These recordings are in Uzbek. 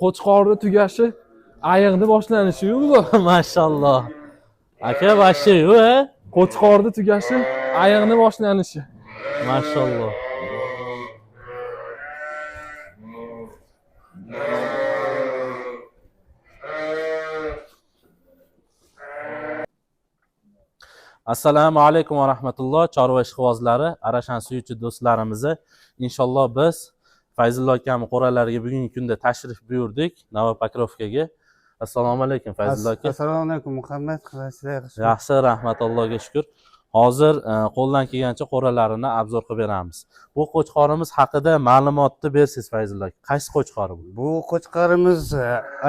Qo'chqorni tugashi, ayiqni boshlanishi-yu bu. Maşallah. Aka başlıyor ha? Qo'chqorni tugashi, ayiqni boshlanishi. Maşallah. Assalomu alaykum va rahmatulloh. Chorva ishqibozlari, Arashan suyuvchi do'stlarimizni inshaalloh biz Fayzulla akam qo'ralariga bugungi kunda tashrif buyurdik Novopokrovkaga. Assalomu alaykum Fayzulla aka. Assalomu alaykum Muhammad. Qilasizlar? Yaxshi, rahmat Allohga shukr. Hozir qo'ldan kelgancha qo'ralarini obzor qilib beramiz. Bu qo'chqorimiz haqida ma'lumotni bersiz Fayzulla aka. Qaysi qo'chqori bu? Bu qo'chqorimiz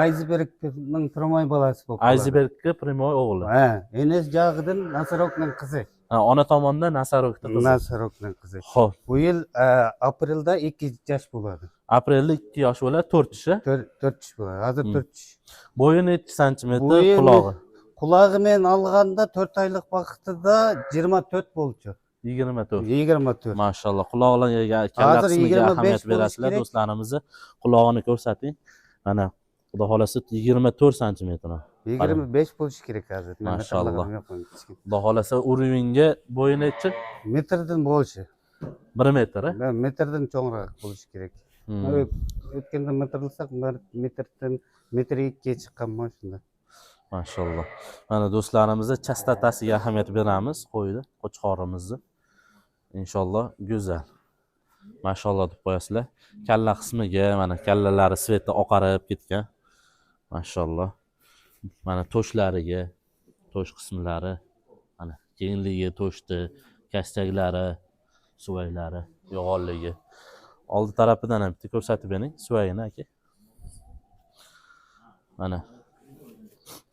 Icebergning primoy bolasi bo'lib. Icebergga primoy o'g'li. Ha, enes jag'idan Nasarokning qizi. Ona tomondan Nasarokning qizi. Nasarokning qizi. Xo'p. Bu yil aprelda 2 yosh bo'ladi. Aprelda 2 yosh bo'ladi, 4 yoshi. 4 yosh bo'ladi. Hozir 4 yosh. Bo'yi necha santimetr, qulog'i? Qulog'i men olganda 4 oylik vaqtida 24 bo'ldi. 24. 24. Maşallah. Quloqlarga, kalla qismiga ahamiyat berasizlar do'stlarimizni. Qulog'ini ko'rsating. Mana xudo xolasa 24 santimetr. 25 bo'lishi kerak hozir. Maşallah. Xudo xolasa uringa bo'yi necha? Metrdan bo'lishi. 1 metr. Metrdan cho'ngroq bo'lishi kerak. O'tganda metrlasak, metrdan metr 2 chiqqan mashina. Maşallah. Mana do'stlarimizga chastotasiga ahamiyat beramiz, qo'ydi, qo'chqorimizni. İnşallah go'zal. Maşallah deb qo'yasizlar. Kalla qismiga mana kallalari sveti oqarib ketgan. Maşallah. Mana to'shlariga, to'sh qismlari, mana kengligi, to'shdi, kastaklari, suvaylari, yo'g'onligi. Oldi tarafidan ham bitta ko'rsatib bering, suvayini aka. Mana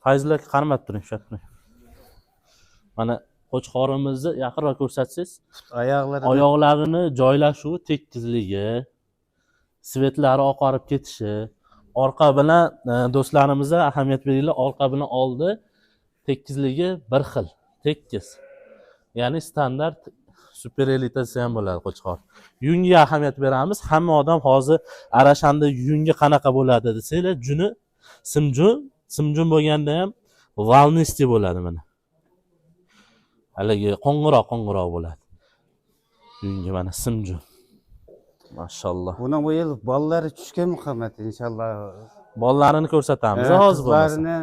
Fayzulla aka qarmab turing, shu yerda. Mana qo'chqorimizni yaqinroq ko'rsatsangiz, oyoqlarini joylashuvi, tekizligi, svetlari oqarib ketishi, orqa bilan do'stlarimizga ahamiyat beringlar, orqa bilan oldi tekizligi bir xil, tekiz. Ya'ni standart super elitasi ham bo'ladi qo'chqor. Yungiga ahamiyat beramiz. Hamma odam hozir Arashanda yungi qanaqa bo'ladi desanglar, juni simjun bo'lganda ham valnisti bo'ladi mana. Haligi qo'ng'iroq bo'ladi. Yungi mana simjun. Maşallah. Buni bu yil bolalari tushgan Muhammad inshaalloh. Bolalarini ko'rsatamiz hozir bo'lmasa. Qizlarini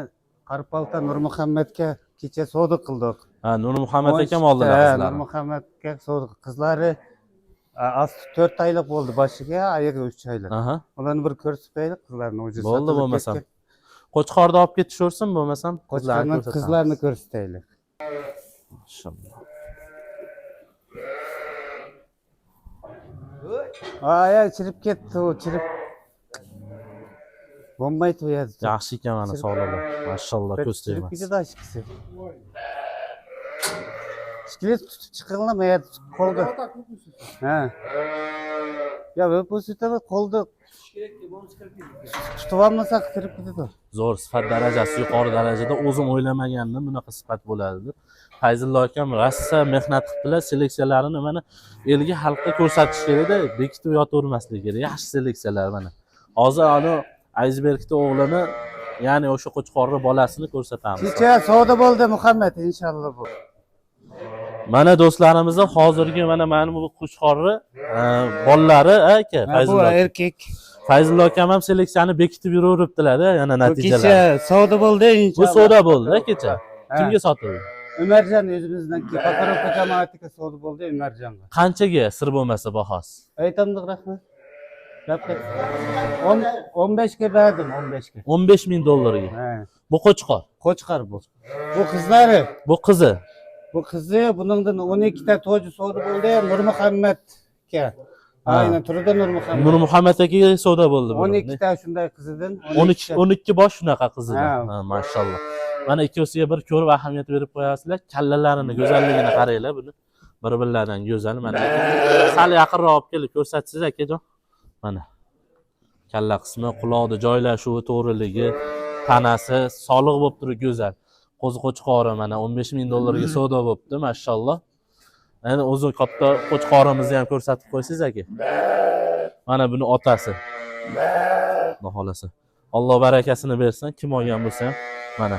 Qarpalta Nurmuhammadga kecha sodiq qildik. Ha, Nurmuhammad akam oldilar qizlarni. Nurmuhammadga sodiq. Qizlari asli 4 oylik bo'ldi boshiga, oyog'i 3 oylik. Ularni bir ko'rsataylik qizlarni o'zi. Bo'ldi bo'lmasam. Qo'chqorni olib ketishaversin bo'lmasam, qizlarni ko'rsataylik. Maşallah. Ayak chirib ketdi, chirib. Bombay to'yadi. Yaxshi ekan mana sog'ligi. Maşallah ko'z tegmas. Ikkita ikkisi. Shkilet tutib chiqilmayapti qo'lda. Ha. Ya bu sutani qo'lda tutib olmasak kirib ketadi. Zo'r sifat darajasi yuqori darajada, o'zim o'ylamagandim bunaqa sifat bo'ladi deb. Fayzulla akam rossa mehnat qildilar, seleksiyalarini mana elga xalqqa ko'rsatish kerak-da, bekitib yotavermaslik kerak. Yaxshi seleksiyalar mana. Hozir ana Icebergning o'g'lini, ya'ni o'sha qo'chqorning bolasini ko'rsatamiz. Kecha savdo bo'ldi Muhammad inshaalloh bu. Mana do'stlarimizni hozirgi mana bu qo'chqorni bolalari aka Fayzulla. Bu erkak. Fayzulla akam ham seleksiyani bekitib yuraveribdilar-da, yana natijalar. Kecha savdo bo'ldi inshaalloh. Bu savdo bo'ldi kecha. Kimga sotildi? Umarjon o'zimizdanki Pakarovka jamoatiga savdo bo'ldi Umarjonga. Qanchaga sir bo'lmasa bahosi? Aytamdiq rahmat. 15 ga berdim, 15 ga. 15 ming dollarga. Bu qo'chqor. Qo'chqor bu. Bu qizlari. Bu qizi. Bu qizi, buningdan 12 ta to'ji savdo bo'ldi Nurmuhammadga. Aynan turida Nurmuhammad. Nurmuhammad akaga savdo bo'ldi bu. 12 ta shunday qizidan. 12 bosh shunaqa qizidan. Ha, maşallah. Mana ikkosiga bir ko'rib ahamiyat berib qo'yasizlar. Kallalarini, go'zalligini qaranglar buni. Bir-birlaridan go'zal mana. Sal yaqinroq olib kelib ko'rsatsangiz akajon. Mana. Kalla qismi, quloqni joylashuvi, to'g'riligi, tanasi sog'liq bo'lib turib go'zal. Qo'chqori mana 15 ming dollarga savdo bo'libdi, maşallah. Endi o'zi katta qo'chqorimizni ham ko'rsatib qo'ysiz aka. Mana buni otasi. Xudo xolasa. Alloh barakasini bersin. Kim olgan bo'lsa ham mana.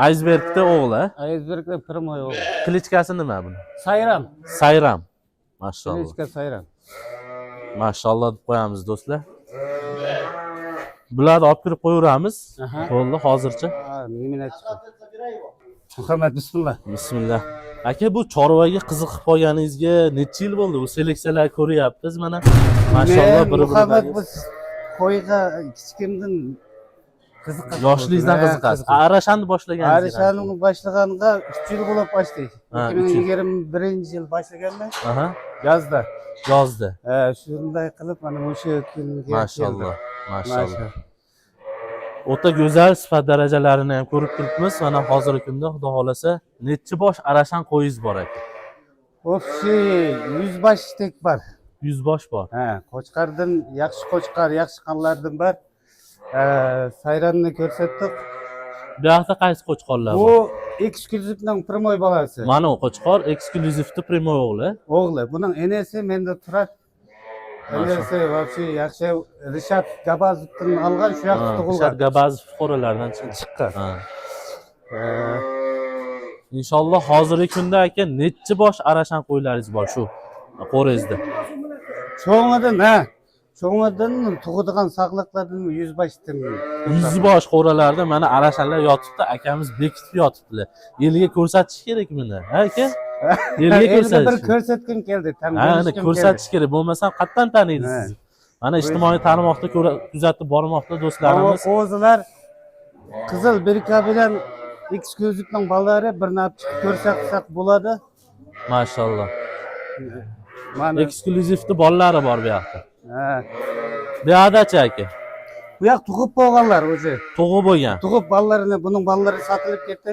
Iceberg'da o'g'li. Iceberg'da Primoy o'g'li. Klichkasi nima buni? Sayram. Sayram. Mashalloh. Klichka Sayram. Mashalloh deb qo'yamiz do'stlar. Bularni olib kirib qo'yaveramiz. Bo'ldi, hozircha. Nimani chiqadi? Muhammad bismillah. Bismillah. Aka, bu chorvaga qiziqib qolganingizga necha yil bo'ldi? Bu seleksiyalar ko'ryapmiz mana. Mashalloh, Muhammad biz qo'yga kichkindan qiziqib. Yoshligingizdan qiziqasiz. Arashani boshlaganingiz. Arashani boshlaganiga 3 yil bo'lib boshladik. 2021-yil boshlaganman. Yozda. Yozda. Shunday qilib mana o'sha kunga Mashalloh. Mashalloh. O'ta go'zal sifat darajalarini ham ko'rib turibmiz. Mana hozirgi kunda Xudo xolasa necha bosh arashan qo'yingiz bor ekan? O'xshi 100 boshtek bor. 100 bosh bor. Qo'chqardan yaxshi qo'chqar, yaxshi qanlardan bor. Sayranni ko'rsatdik. Bu yoqda qaysi qo'chqorlar bor? Bu eksklyuzivning Primoy bolasi. Mana u qo'chqor eksklyuzivni Primoy o'g'li. O'g'li. Buning enasi menda turadi. Enasi вообще yaxshi Rishad Gabazovdan olgan shu yoqda tug'ilgan. Rishad Gabazov fuqarolardan chiqqan. Inshaalloh hozirgi kunda aka necha bosh arashan qo'ylaringiz bor shu qo'ringizda? Cho'ng'idan tug'adigan saqliqlardan 100 boshdan. 100 bosh qo'ralarda mana arashanlar yotibdi, akamiz bekitib yotibdilar. Elga ko'rsatish kerak buni, aka? Elga ko'rsatgim keldi. Ana ko'rsatish kerak, bo'lmasa qatdan taniydi sizni. Mana ijtimoiy tarmoqda kuzatib bormoqda do'stlarimiz. O'zilar qizil birka bilan eksklyuzivning bolalari bir napchi ko'rsatsak bo'ladi. Mashalloh. Mana eksklyuzivni bolalari bor bu yoqda. Bu yoqda-chi aka? Bu yoq tug'ib bo'lganlar o'zi. Tug'ib bo'lgan. Tug'ib bolalarini, buning bolalari sotilib ketdi.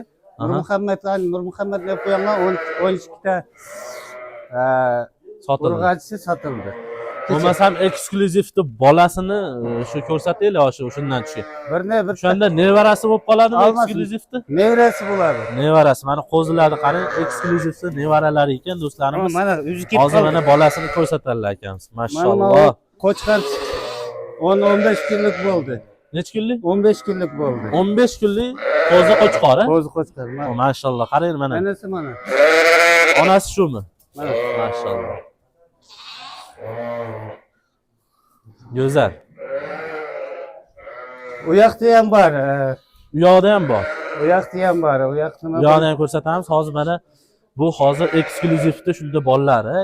Nur Muhammad deb qo'yganlar 12 ta sotildi. Urg'achisi sotildi. Bo'lmasam eksklyuzivni bolasini shu ko'rsataylik, shundan tushgan. Bir Shunda nevarasi bo'lib qoladimi eksklyuzivni? Nevarasi bo'ladi. Nevarasi. Mana qo'zilarni qarang, eksklyuzivni nevaralari ekan do'stlarimiz. Mana hozir mana bolasini ko'rsatadilar akamiz. Mashalloh. Qo'chqar 10-15 kunlik bo'ldi. Necha kunlik? 15 kunlik bo'ldi. 15 kunlik qo'zi qo'chqor. Qo'zi qo'chqor. Mashalloh. Qarang mana. Onasi mana. Onasi shumi? Mana. Mashalloh. Go'zal. U yoqda ham bor. U yoqda ham bor. U yoqda ham bor. U yoqni nima? U yoqni ham ko'rsatamiz. Hozir mana bu hozir eksklyuzivda shunda bolalari.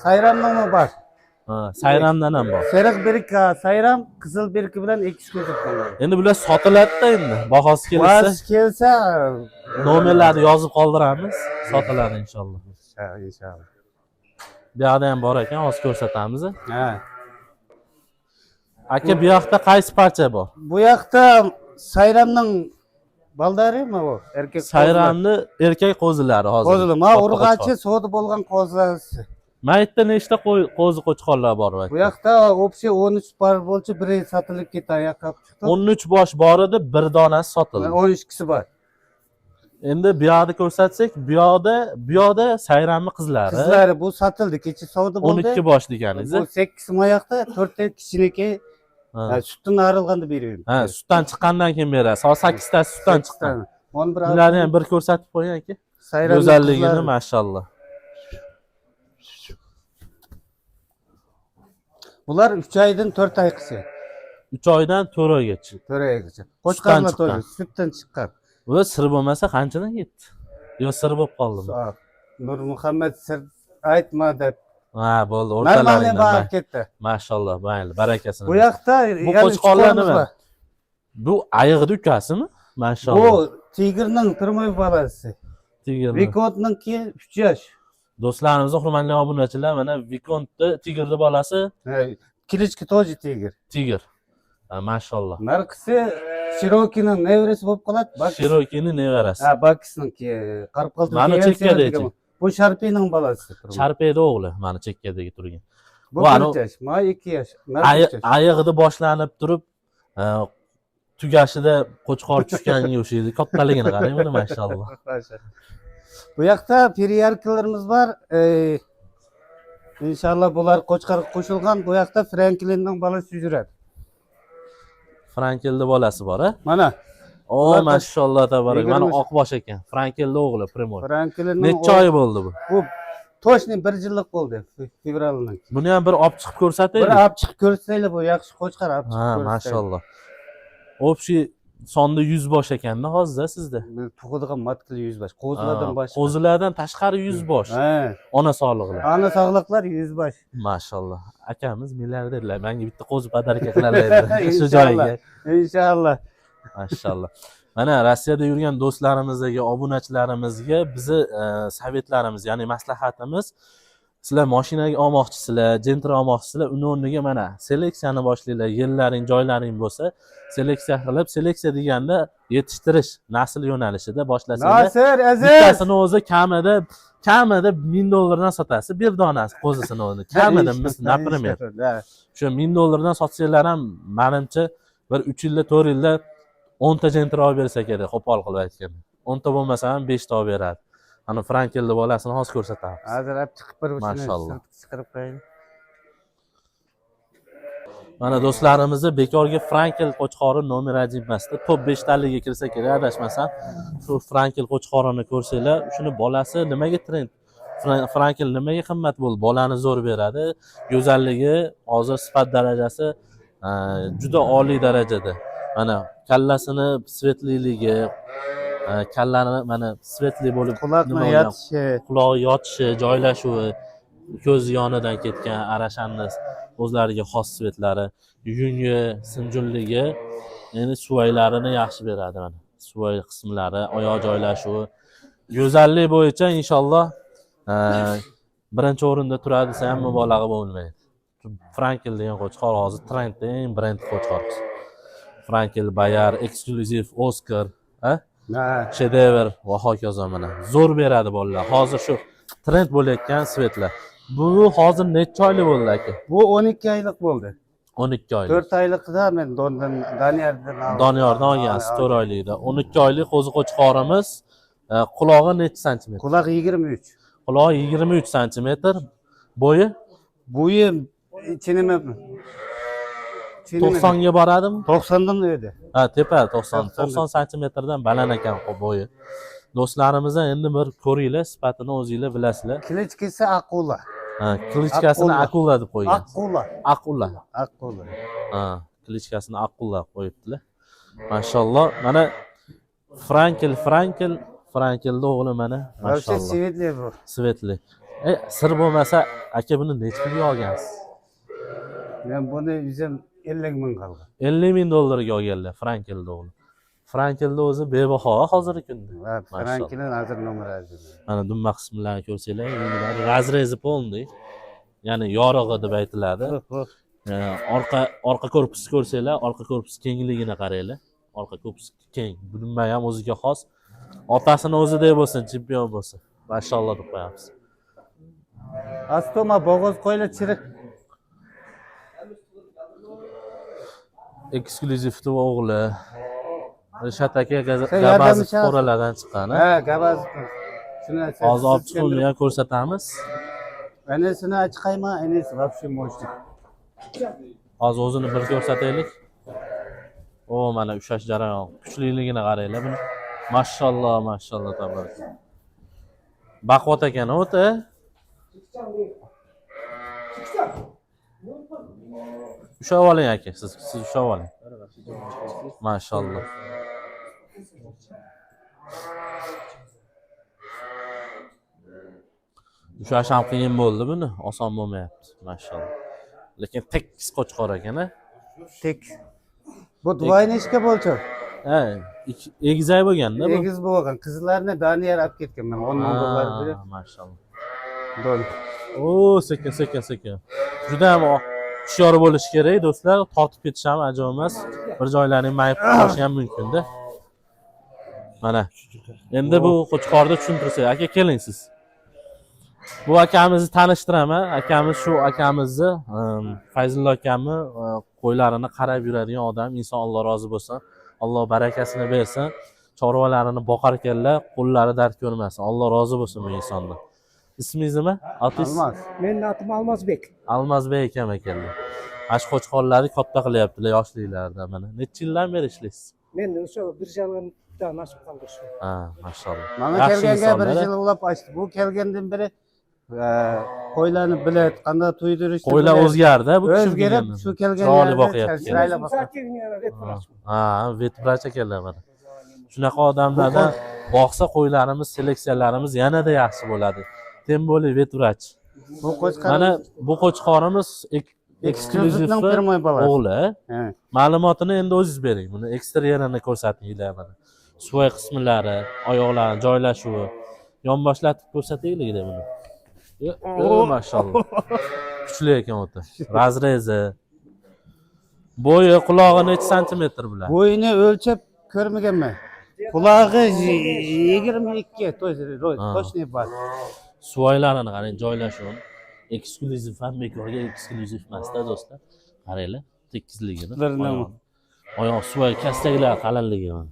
Sayramdan bor. Sayramdan ham bor. Seriq birka, sayram, qizil birka bilan eksklyuziv bo'ladi. Endi bular sotiladi-da endi. Bahosi kelsa, nomerlarni yozib qoldiramiz. Sotiladi inshaalloh. Inshaalloh. Bu yoqda ham bor ekan, hozir ko'rsatamiz. Aka, bu yoqda qaysi parcha bor? Bu yoqda sayramning baldarimi bu? Erkak sayramni erkak qo'zilari hozir. Qo'zilar, ma urg'achi sodi bo'lgan qo'zilasi. Maytda nechta qo'zi qo'chqorlar bor aka? Bu yoqda общий 13 bar bo'lsa, biri sotilib ketdi, yoqqa chiqdi. 13 bosh bor edi, bir donasi sotildi. 12si bor. Endi bu yoqda ko'rsatsak, bu yoqda sayramni qizlari. Qizlari bu sotildi, kecha savdo bo'ldi. 12 bosh deganingiz. Bu 8 moyoqda 4 ta kichiniki sutdan arilganda beraman. Sutdan chiqqandan keyin berasiz. 8 ta sutdan chiqqan. Bularni ham bir ko'rsatib qo'ying aka. Go'zalligini mashalloh. Bular 3 oydan 4 oygacha. 3 oydan 4 oygacha. 4 oygacha. Qo'chqarlar to'ydi, sutdan chiqqan. Bu sir bo'lmasa qanchadan ketdi? Yo sir bo'lib qoldimi? Nur Muhammad sir aytma deb. Bo'ldi, o'rtalaringdan ketdi. Mashalloh, mayli, barakasini. Bu yoqda bu qo'chqorlar nima? Bu ayiqni ukasimi? Mashalloh. Bu tigirning Primoy bolasi. Tigirning. Vikondniki 3 yosh. Do'stlarimiz, hurmatli obunachilar, mana Vikondni tigirni bolasi. Klichka toji tigir. Tigir. Mashalloh. Narxisi Shirokining nevarasi bo'lib qoladi. Shirokining nevarasi. Bakisniki qarib qoldi. Mana chekkadagi. Bu Sharpiyning bolasi. Sharpiyda o'g'li, mana chekkadagi turgan. Bu 1 yosh, ma 2 yosh. Ayiqda boshlanib turib, tugashida qo'chqor tushganga o'xshaydi. Kattaligini qarang, mana mashalloh. Bu yoqda periyarkalarimiz bor. Inshaalloh bular qo'chqarga qo'shilgan. Bu yoqda Franklinning bolasi yuradi. Frankelni bolasi bor, a? Mana O, mashalloh tabarak. Mana oqbosh ekan. Frankelni o'g'li Primoy. Franklin Necha oy bo'ldi bu? bu to'shni 1 yillik bo'ldi fevraldan. Buni ham bir olib chiqib ko'rsataylik. Bir olib chiqib ko'rsanglar bu yaxshi qo'chqar olib chiqib Ha, mashalloh. Общий sonda 100 bosh ekanda hozirda sizda. Tug'ilgan matkil 100 bosh. Qo'zilardan boshqa. Qo'zilardan tashqari 100 bosh. Ha. Ona sog'lig'lar. Ana sog'liqlar 100 bosh. Mashalloh. Akamiz milliarderlar. Menga bitta qo'zi podarka qilaveradi shu joyga. Inshaalloh. Mashalloh. Mana Rossiyada yurgan do'stlarimizga, obunachilarimizga bizi sovetlarimiz, ya'ni maslahatimiz, sizlar mashinaga olmoqchisizlar, Gentra olmoqchisizlar, uni o'rniga mana seleksiyani boshlanglar, yerlaring, joylaring bo'lsa, seleksiya qilib, seleksiya deganda yetishtirish nasl yo'nalishida boshlasanglar. Nasir, aziz. Bittasini o'zi kamida $1000 dan sotasiz, bir donasi qo'zisini o'zi. Kamida например. Shu $1000 sotsanglar ham menimcha bir 3 yilda, 4 yilda 10 ta Gentra olib bersa kerak, qo'pol qilib aytganda. 10 ta bo'lmasa ham 5 ta olib beradi. Ana Frankelni bolasini hozir ko'rsatamiz. Hozir olib chiqib bir Mashalloh. chiqarib qo'ying. Mana do'stlarimizni bekorga Frankel qo'chqori nomer 1 emasda, top 5 taliga kirsa kerak, adashmasam. Shu Frankel qo'chqorini ko'rsanglar, shuni bolasi nimaga trend? Frankel nimaga qimmat bo'ldi? Bolani zo'r beradi. Go'zalligi, hozir sifat darajasi juda oliy darajada. Mana kallasini svetliligi, kallani mana svetli bo'lib, Quloqni yotishi, quloq yotishi, joylashuvi, ko'z yonidan ketgan arashanni o'zlariga xos svetlari, yungi, sinjunligi, endi suvaylarini yaxshi beradi mana. Suvay qismlari, oyoq joylashuvi, go'zallik bo'yicha inshaalloh birinchi o'rinda turadi desa ham mubolag'a bo'lmaydi. Frankel degan qo'chqor hozir trendda eng brend qo'chqor. Frankel, Bayar, Eksklyuziv, Oscar, shedevr va hokazo mana. Zo'r beradi bolalar. Hozir shu trend bo'layotgan svetlar. Bu hozir necha oylik bo'ldi aka? bu 12 oylik bo'ldi. 12 oylik. 4 oylikda men Doniyordan oldim. Doniyordan olgansiz 4 oylikda. 12 oylik qo'zi qo'chqorimiz, qulog'i necha santimetr? Quloq 23. Qulog'i 23 santimetr, bo'yi Bo'yi chinimi 90 ga boradimi? 90 dan edi. Ha, tepa 90 santimetrdan baland ekan bo'yi. Do'stlarimizdan endi bir ko'ringlar, sifatini o'zingizlar bilasizlar. Klichkasi Aqula. Ha, klichkasini Aqula deb qo'ygan. Aqula. Ha, klichkasini Aqula qo'yibdilar. Mashalloh. Mana Frankelni o'g'li mana. Mashalloh. Svetli bu. Svetli. Sir bo'lmasa, aka buni necha pulga olgansiz? Men buni o'zim 50 ming qildim. $50,000 ga olganlar Frankelni o'g'li. Frankelni o'zi bebaho hozirgi kunda. Frankelni hozir nomer 1. Mana dumma qismlarini ko'rsanglar, yengilari razrezi polni. Ya'ni yorig'i deb aytiladi. Orqa korpusni ko'rsanglar, orqa korpus kengligini qaranglar. Orqa korpus keng. Bu dumma ham o'ziga xos. Otasini o'zidek bo'lsin, chempion bo'lsin. Mashalloh deb qo'yamiz. Astoma bo'g'iz qo'ylar chirik. Eksklyuzivni o'g'li. Rishad aka Gabazov qo'ralardan chiqqan. Ha, Gabazov. Shuni hozir olib chiqib ham ko'rsatamiz. Anesini ochqayman, anesi вообще mo'shlik. Hozir o'zini bir ko'rsataylik. O, mana ushlash jarayon, kuchliligini qaranglar buni. Mashalloh tabarak. Baquvvat ekan o'ta. Ushlab oling aka, siz ushlab oling. Mashalloh. Ushlash ham qiyin bo'ldi buni, oson bo'lmayapti, mashalloh. Lekin tekis qo'chqor ekan-a? Tek. Bu двойничка bo'ldi. Ha, egizak bo'lganda bu. Egiz bo'lgan. Qizlarni Doniyor olib ketgan men. $10,000 berib. Mashalloh. Don. O, sekin. Juda ham hushyor bo'lish kerak, do'stlar. Tortib ketish ham ajoyib emas. Bir joylaring mayib qolishi ham mumkin-da. Mana. Endi bu qo'chqorni tushuntirsak, aka keling siz. Bu akamizni tanishtiraman. Akamizni Fayzulla akamni qo'ylarini qarab yuradigan odam. Inson Alloh rozi bo'lsin. Alloh barakasini bersin. Chorvalarini boqar ekanlar, qo'llari dard ko'rmasin. Alloh rozi bo'lsin bu insondan. Ismingiz nima? Almaz. Mening atim Almazbek. Almazbek akam ekanlar. Mana shu qo'chqorlarni katta qilyaptilar yoshliklarda mana. Necha yildan beri ishlaysiz? Men o'sha bir yildan nasib qildi shu. Ha, maşallah. Mana Yaxshi kelganga bir insonlar, yil ulab ochdi. Bu kelgandan beri qo'ylarni biladi, qanday to'ydirishni. qo'ylar o'zgardi, bu kishi o'zgarib bilgan. shu kelgan Chiroyli boqyapti. chiroyli boqyapti. Sakin yana deb turashman. Ha, vet vrach ekanlar mana. Shunaqa odamlardan boqsa qo'ylarimiz, seleksiyalarimiz yanada yaxshi bo'ladi. Tem bo'li vet vrach. Bu qo'chqor Mana bu qo'chqorimiz eksklyuzivni firma bolasi. o'g'li. Ha. Ma'lumotini endi o'zingiz bering. Buni eksteryerini ko'rsatinglar mana. Suvoy qismlari, oyoqlari joylashuvi. Yonboshlatib ko'rsataylik buni. Mashallah. Kuchli ekan o'ta. Razrezi. Bo'yi, qulog'i necha santimetr bular? Bo'yini o'lchab ko'rmaganman. Qulog'i 22, точно bor. Suvoylarini qarang, joylashuvi. Eksklyuziv ham bekorga eksklyuziv emasda do'stlar. Qaranglar, tekizligini. Oyoq suvoy kastaklar qalinligi mana.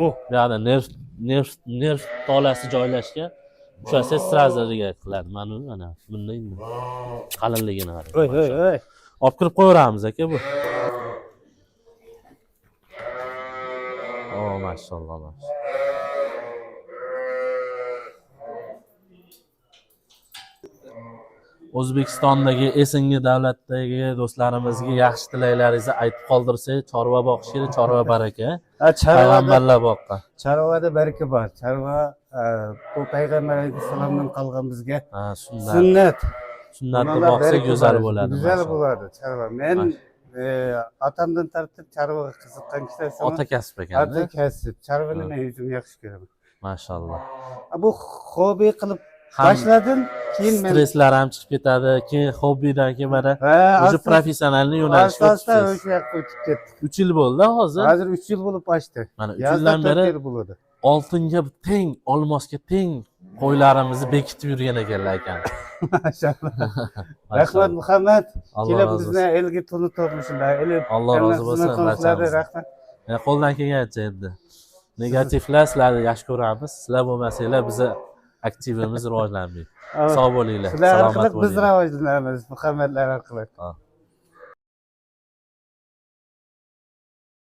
Bu yerda nerv tolasi joylashgan. O'shasi sразу qiladi. Mana bunday qalinligini qarang. Oy. Olib kirib qo'yamiz aka bu. Maşallah. O'zbekistondagi Esengi davlatdagi do'stlarimizga yaxshi tilaklaringizni aytib qoldirsangiz, chorva boqishga chorva baraka. Payg'ambarlar boqqan. Chorvada baraka bor. Chorva bu payg'ambar alayhissalomdan qolgan bizga Sunnat. sunnat. Sunnatni boqsa go'zal bo'ladi. Go'zal bo'ladi chorva. Men otamdan tortib chorvaga qiziqqan kishiman. Ota kasb ekan. Ota kasb. Chorvani men o'zim yaxshi ko'raman. Maşallah. Bu hobi qilib boshladim, keyin men Streslar ham chiqib ketadi. Keyin hobbidan keyin mana o'zi professionalni yo'nalishga asosda o'tibsiz. o'sha yoqqa o'tib ketdik. 3 yil bo'ldi hozir. Hozir 3 yil bo'lib ochdi. Mana 3 Yozda yildan 4 beri yil bo'ladi. oltinga teng, olmosga teng qo'ylarimizni bekitib yurgan ekanlar ekan. Maşallah. Rahmat Muhammad. Alloh Kelib rozi bizni bo'lsin. elga to'lib tortmishlar. Alloh rozi bo'lsin barchamizdan. Rahmat. Qo'ldan kelgancha endi. Negativlar sizlarni yaxshi ko'ramiz. Sizlar bo'lmasanglar bizni aktivimiz rivojlanmaydi. Sog' bo'linglar. Sizlar Salomat orqali biz bo'linglar. rivojlanamiz Muhammadlar orqali.